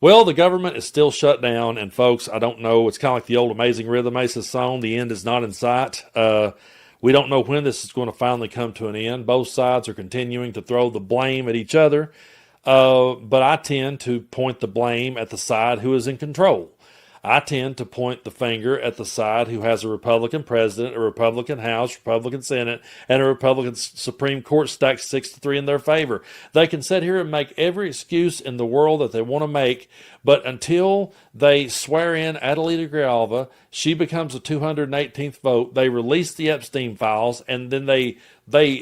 Well, the government is still shut down, and folks, I don't know. It's kind of like the old Amazing Rhythm Aces song, the end is not in sight. We don't know when this is going to finally come to an end. Both sides are continuing to throw the blame at each other, but I tend to point the blame at the side who is in control. I tend to point the finger at the side who has a Republican president, a Republican House, Republican Senate, and a Republican Supreme Court stacked 6-3 in their favor. They can sit here and make every excuse in the world that they want to make, but until they swear in Adelita Grijalva, she becomes a 218th vote, they release the Epstein files, and then they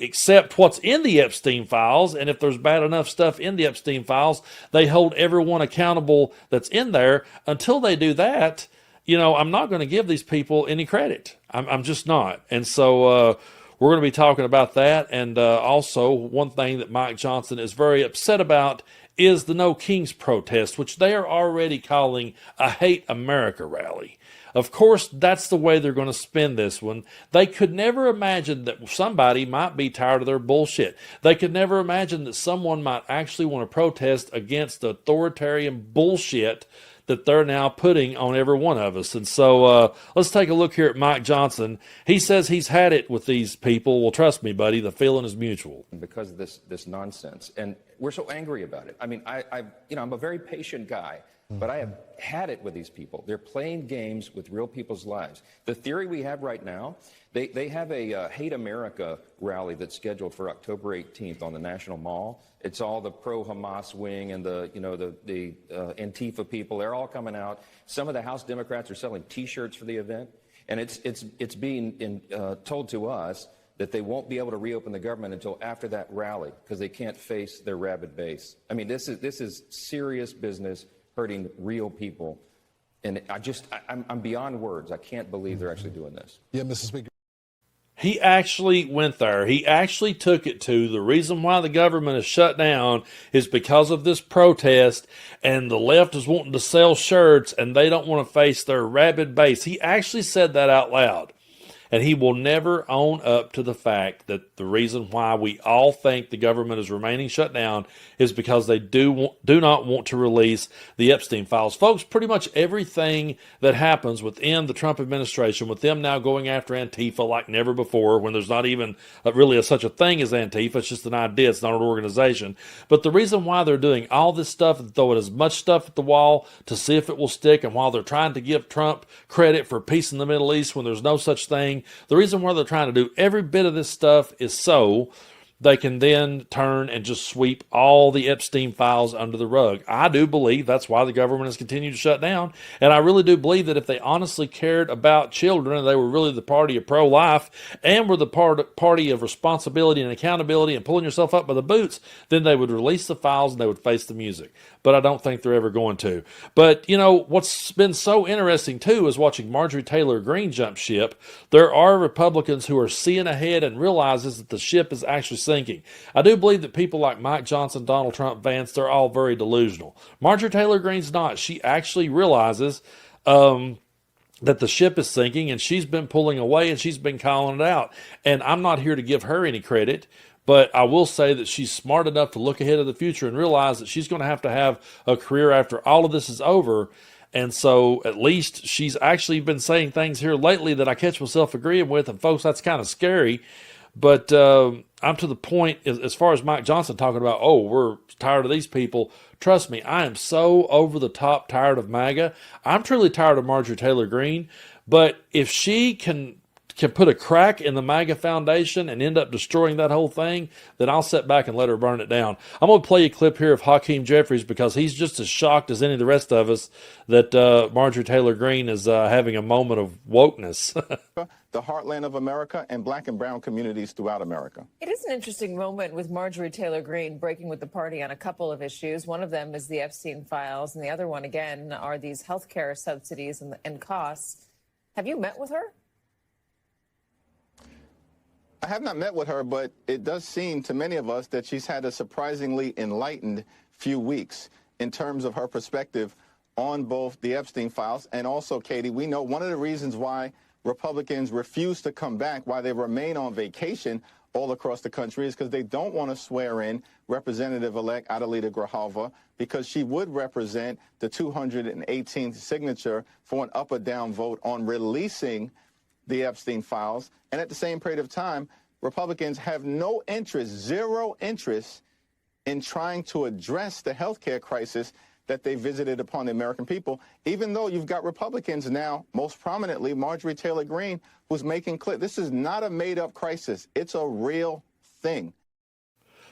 accept what's in the Epstein files, and if there's bad enough stuff in the Epstein files, they hold everyone accountable that's in there. Until they do that, I'm not going to give these people any credit. I'm just not. And so we're going to be talking about that. And also, one thing that Mike Johnson is very upset about is the No Kings protest, which they are already calling a Hate America rally. Of course, that's the way they're going to spin this one. They could never imagine that somebody might be tired of their bullshit. They could never imagine that someone might actually want to protest against the authoritarian bullshit that they're now putting on every one of us. And so let's take a look here at Mike Johnson. He says he's had it with these people. Well, trust me, buddy, the feeling is mutual. Because of this nonsense. And we're so angry about it. I mean, I'm a very patient guy. But I have had it with these people. They're playing games with real people's lives. The theory we have right now, they have a Hate America rally that's scheduled for October 18th on the National Mall. It's all the pro-Hamas wing and the Antifa people. They're all coming out. Some of the House Democrats are selling T-shirts for the event, and it's being told to us that they won't be able to reopen the government until after that rally because they can't face their rabid base. I mean, this is serious business, hurting real people. And I'm beyond words. I can't believe they're actually doing this. Yeah, Mr. Speaker. He actually went there. He actually took it to the reason why the government is shut down is because of this protest, and the left is wanting to sell shirts and they don't want to face their rabid base. He actually said that out loud. And he will never own up to the fact that the reason why we all think the government is remaining shut down is because they do not want to release the Epstein files. Folks, pretty much everything that happens within the Trump administration, with them now going after Antifa like never before, when there's not even really such a thing as Antifa, it's just an idea, it's not an organization. But the reason why they're doing all this stuff and throwing as much stuff at the wall to see if it will stick, and while they're trying to give Trump credit for peace in the Middle East when there's no such thing, the reason why they're trying to do every bit of this stuff is so they can then turn and just sweep all the Epstein files under the rug. I do believe that's why the government has continued to shut down. And I really do believe that if they honestly cared about children and they were really the party of pro-life and were the party of responsibility and accountability and pulling yourself up by the boots, then they would release the files and they would face the music. But I don't think they're ever going to. But, what's been so interesting, too, is watching Marjorie Taylor Greene jump ship. There are Republicans who are seeing ahead and realizes that the ship is actually sinking. I do believe that people like Mike Johnson, Donald Trump, Vance, they're all very delusional. Marjorie Taylor Greene's not. She actually realizes that the ship is sinking, and she's been pulling away, and she's been calling it out. And I'm not here to give her any credit, but I will say that she's smart enough to look ahead of the future and realize that she's going to have a career after all of this is over. And so at least she's actually been saying things here lately that I catch myself agreeing with. And folks, that's kind of scary. But I'm to the point, as far as Mike Johnson talking about, we're tired of these people. Trust me, I am so over the top tired of MAGA. I'm truly tired of Marjorie Taylor Greene. But if she can put a crack in the MAGA foundation and end up destroying that whole thing, then I'll sit back and let her burn it down. I'm going to play a clip here of Hakeem Jeffries because he's just as shocked as any of the rest of us that Marjorie Taylor Greene is having a moment of wokeness. The heartland of America and black and brown communities throughout America. It is an interesting moment with Marjorie Taylor Greene breaking with the party on a couple of issues. One of them is the Epstein files, and the other one, again, are these health care subsidies and costs. Have you met with her? I have not met with her, but it does seem to many of us that she's had a surprisingly enlightened few weeks in terms of her perspective on both the Epstein files and also, Katie, we know one of the reasons why Republicans refuse to come back, why they remain on vacation, all across the country is because they don't want to swear in Representative-elect Adelita Grijalva because she would represent the 218th signature for an up or down vote on releasing the Epstein files. And at the same period of time, Republicans have no interest, zero interest in trying to address the healthcare crisis that they visited upon the American people, even though you've got Republicans now, most prominently Marjorie Taylor Greene, who's making clear this is not a made-up crisis. It's a real thing.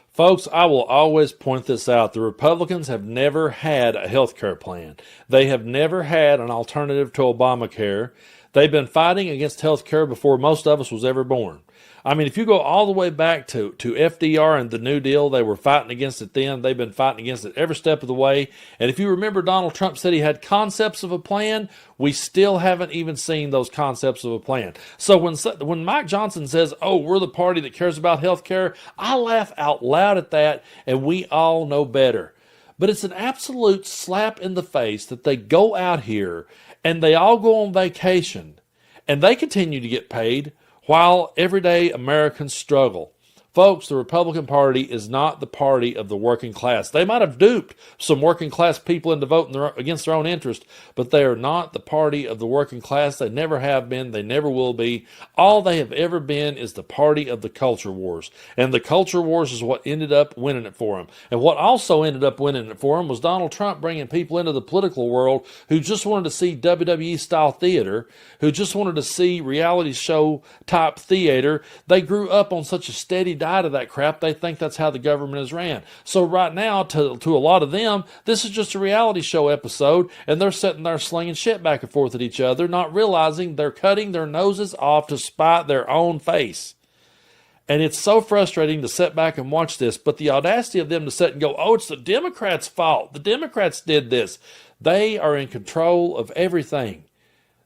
Folks, I will always point this out. The Republicans have never had a health care plan. They have never had an alternative to Obamacare. They've been fighting against health care before most of us was ever born. I mean, if you go all the way back to FDR and the New Deal, they were fighting against it then. They've been fighting against it every step of the way. And if you remember, Donald Trump said he had concepts of a plan. We still haven't even seen those concepts of a plan. So when Mike Johnson says, oh, we're the party that cares about health care, I laugh out loud at that, and we all know better. But it's an absolute slap in the face that they go out here and they all go on vacation and they continue to get paid while everyday Americans struggle. Folks, the Republican Party is not the party of the working class. They might have duped some working class people into voting against their own interest, but they are not the party of the working class. They never have been. They never will be. All they have ever been is the party of the culture wars. And the culture wars is what ended up winning it for them. And what also ended up winning it for them was Donald Trump bringing people into the political world who just wanted to see WWE-style theater, who just wanted to see reality show type theater. They grew up on such a steady diet of that crap, they think that's how the government is ran. So right now, to a lot of them, this is just a reality show episode, and they're sitting there slinging shit back and forth at each other, not realizing they're cutting their noses off to spite their own face. And it's so frustrating to sit back and watch this, but the audacity of them to sit and go, oh, it's the Democrats' fault. The Democrats did this. They are in control of everything.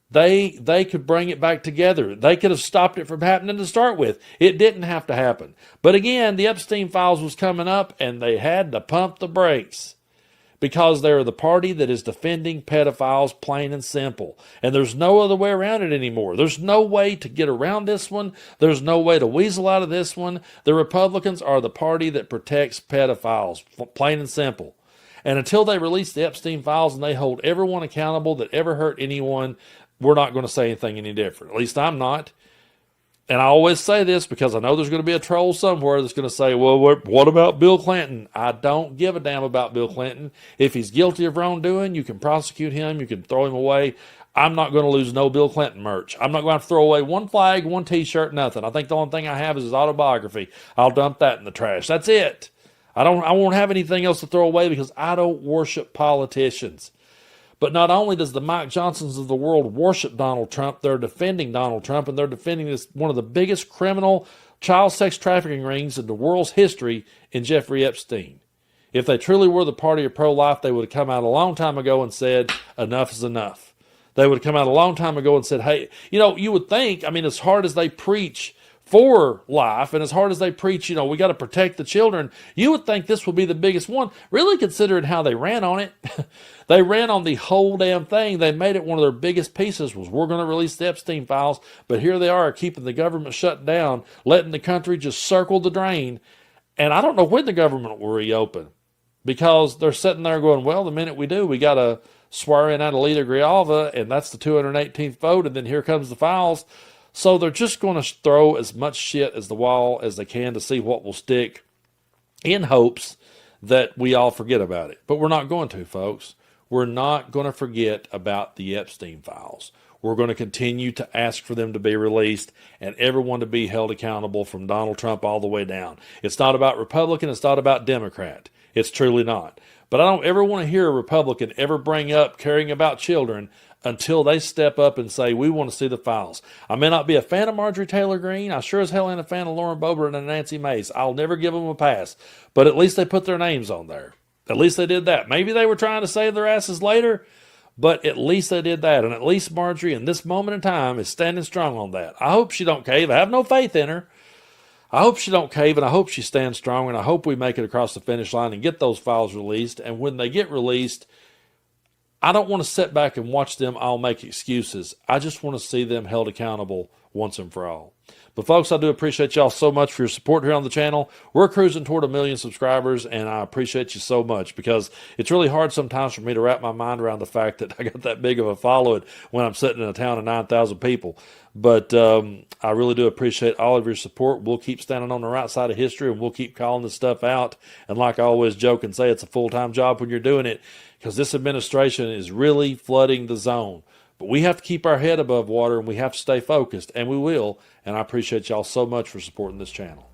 They could bring it back together. They could have stopped it from happening to start with. It didn't have to happen. But again, the Epstein files was coming up, and they had to pump the brakes because they're the party that is defending pedophiles, plain and simple. And there's no other way around it anymore. There's no way to get around this one. There's no way to weasel out of this one. The Republicans are the party that protects pedophiles, plain and simple. And until they release the Epstein files and they hold everyone accountable that ever hurt anyone, we're not going to say anything any different. At least I'm not. And I always say this because I know there's going to be a troll somewhere that's going to say, well, what about Bill Clinton? I don't give a damn about Bill Clinton. If he's guilty of wrongdoing, you can prosecute him. You can throw him away. I'm not going to lose no Bill Clinton merch. I'm not going to throw away one flag, one T-shirt, nothing. I think the only thing I have is his autobiography. I'll dump that in the trash. That's it. I won't have anything else to throw away because I don't worship politicians. But not only does the Mike Johnsons of the world worship Donald Trump, they're defending Donald Trump, and they're defending this one of the biggest criminal child sex trafficking rings in the world's history in Jeffrey Epstein. If they truly were the party of pro-life, they would have come out a long time ago and said, enough is enough. They would have come out a long time ago and said, hey, you would think, as hard as they preach for life, and as hard as they preach, we got to protect the children, you would think this would be the biggest one, really considering how they ran on it. They ran on the whole damn thing. They made it one of their biggest pieces was we're going to release the Epstein files, but here they are keeping the government shut down, letting the country just circle the drain. And I don't know when the government will reopen because they're sitting there going, well, the minute we do, we got to swear in Adelita Grijalva, and that's the 218th vote, and then here comes the files. So they're just going to throw as much shit as the wall as they can to see what will stick in hopes that we all forget about it. But we're not going to, folks. We're not going to forget about the Epstein files. We're going to continue to ask for them to be released and everyone to be held accountable from Donald Trump all the way down. It's not about Republican. It's not about Democrat. It's truly not. But I don't ever want to hear a Republican ever bring up caring about children until they step up and say, we want to see the files. I may not be a fan of Marjorie Taylor Greene. I sure as hell ain't a fan of Lauren Boebert and Nancy Mace. I'll never give them a pass. But at least they put their names on there. At least they did that. Maybe they were trying to save their asses later, but at least they did that. And at least Marjorie, in this moment in time, is standing strong on that. I hope she don't cave. I have no faith in her. I hope she don't cave, and I hope she stands strong, and I hope we make it across the finish line and get those files released. And when they get released, I don't want to sit back and watch them all make excuses. I just want to see them held accountable once and for all. But folks, I do appreciate y'all so much for your support here on the channel. We're cruising toward 1 million subscribers, and I appreciate you so much because it's really hard sometimes for me to wrap my mind around the fact that I got that big of a following when I'm sitting in a town of 9,000 people. But I really do appreciate all of your support. We'll keep standing on the right side of history, and we'll keep calling this stuff out. And like I always joke and say, it's a full-time job when you're doing it because this administration is really flooding the zone. But we have to keep our head above water, and we have to stay focused, and we will. And I appreciate y'all so much for supporting this channel.